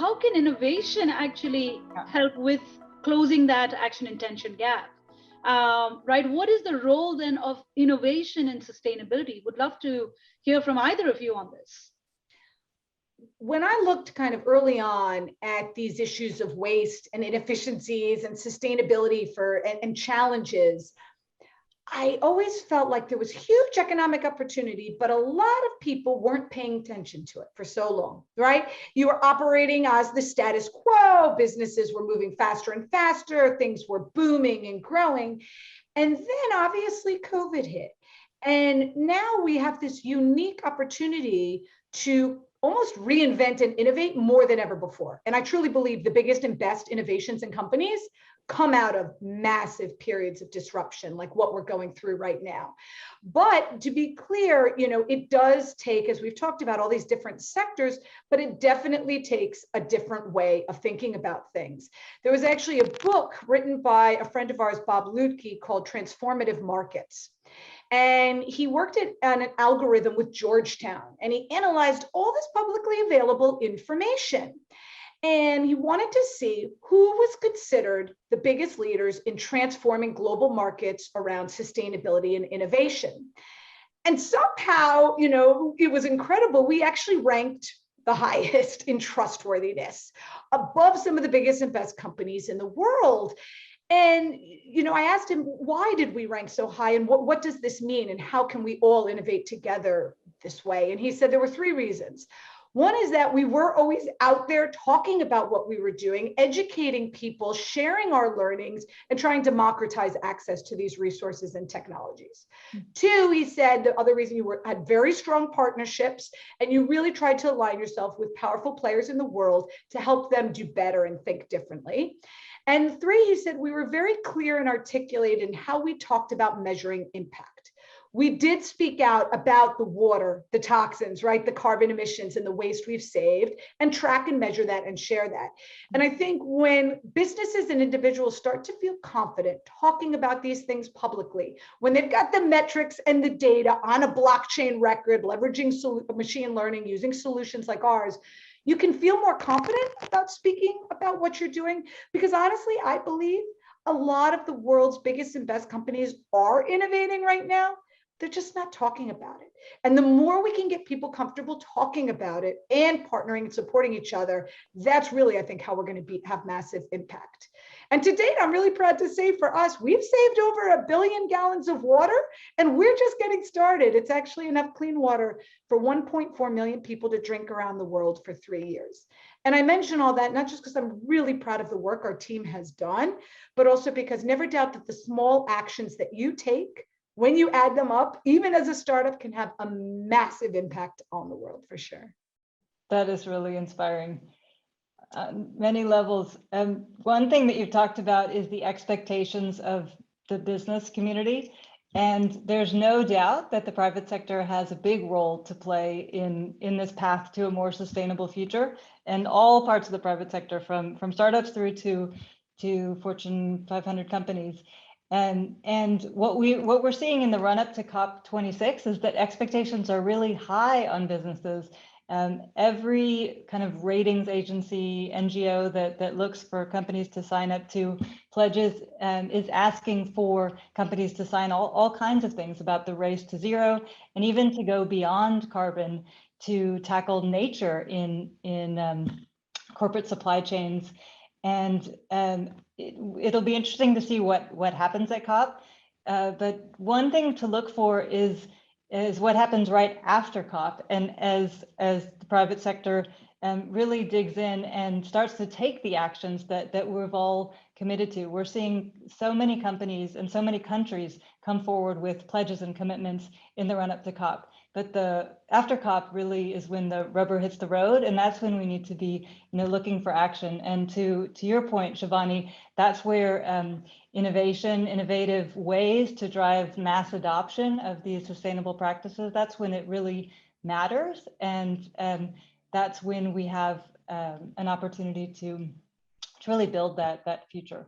how can innovation actually help with closing that action intention gap? Right? What is the role then of innovation and sustainability? Would love to hear from either of you on this. When I looked kind of early on at these issues of waste and inefficiencies and sustainability and challenges, I always felt like there was huge economic opportunity, but a lot of people weren't paying attention to it for so long, right? You were operating as the status quo, businesses were moving faster and faster, things were booming and growing. And then obviously COVID hit. And now we have this unique opportunity to almost reinvent and innovate more than ever before. And I truly believe the biggest and best innovations in companies come out of massive periods of disruption like what we're going through right now. But to be clear, it does take, as we've talked about, all these different sectors, but it definitely takes a different way of thinking about things. There was actually a book written by a friend of ours, Bob Lutke, called Transformative Markets. And he worked on an algorithm with Georgetown, and he analyzed all this publicly available information. And he wanted to see who was considered the biggest leaders in transforming global markets around sustainability and innovation. And somehow, it was incredible. We actually ranked the highest in trustworthiness, above some of the biggest and best companies in the world. And, I asked him, why did we rank so high? And what does this mean? And how can we all innovate together this way? And he said there were three reasons. One is that we were always out there talking about what we were doing, educating people, sharing our learnings, and trying to democratize access to these resources and technologies. Two, he said the other reason you had very strong partnerships, and you really tried to align yourself with powerful players in the world to help them do better and think differently. And three, he said, we were very clear and articulated in how we talked about measuring impact. We did speak out about the water, the toxins, right? The carbon emissions and the waste we've saved, and track and measure that and share that. And I think when businesses and individuals start to feel confident talking about these things publicly, when they've got the metrics and the data on a blockchain record, leveraging machine learning, using solutions like ours, you can feel more confident about speaking about what you're doing, because honestly, I believe a lot of the world's biggest and best companies are innovating right now. They're just not talking about it. And the more we can get people comfortable talking about it and partnering and supporting each other, that's really, I think, how we're going to have massive impact. And to date, I'm really proud to say for us, we've saved over 1 billion gallons of water, and we're just getting started. It's actually enough clean water for 1.4 million people to drink around the world for 3 years. And I mention all that, not just because I'm really proud of the work our team has done, but also because never doubt that the small actions that you take, when you add them up, even as a startup, can have a massive impact on the world for sure. That is really inspiring. Many levels. One thing that you've talked about is the expectations of the business community. And there's no doubt that the private sector has a big role to play in this path to a more sustainable future. And all parts of the private sector, from startups through to Fortune 500 companies. And what we're seeing in the run-up to COP26 is that expectations are really high on businesses. Every kind of ratings agency, NGO that looks for companies to sign up to pledges is asking for companies to sign all kinds of things about the race to zero, and even to go beyond carbon to tackle nature in corporate supply chains. And it'll be interesting to see what happens at COP. But one thing to look for is what happens right after COP, and as the private sector really digs in and starts to take the actions that we've all committed to. We're seeing so many companies and so many countries come forward with pledges and commitments in the run-up to COP. But the after COP really is when the rubber hits the road, and that's when we need to be, looking for action. And to your point, Shivani, that's where innovative ways to drive mass adoption of these sustainable practices, that's when it really matters. And that's when we have an opportunity to really build that future.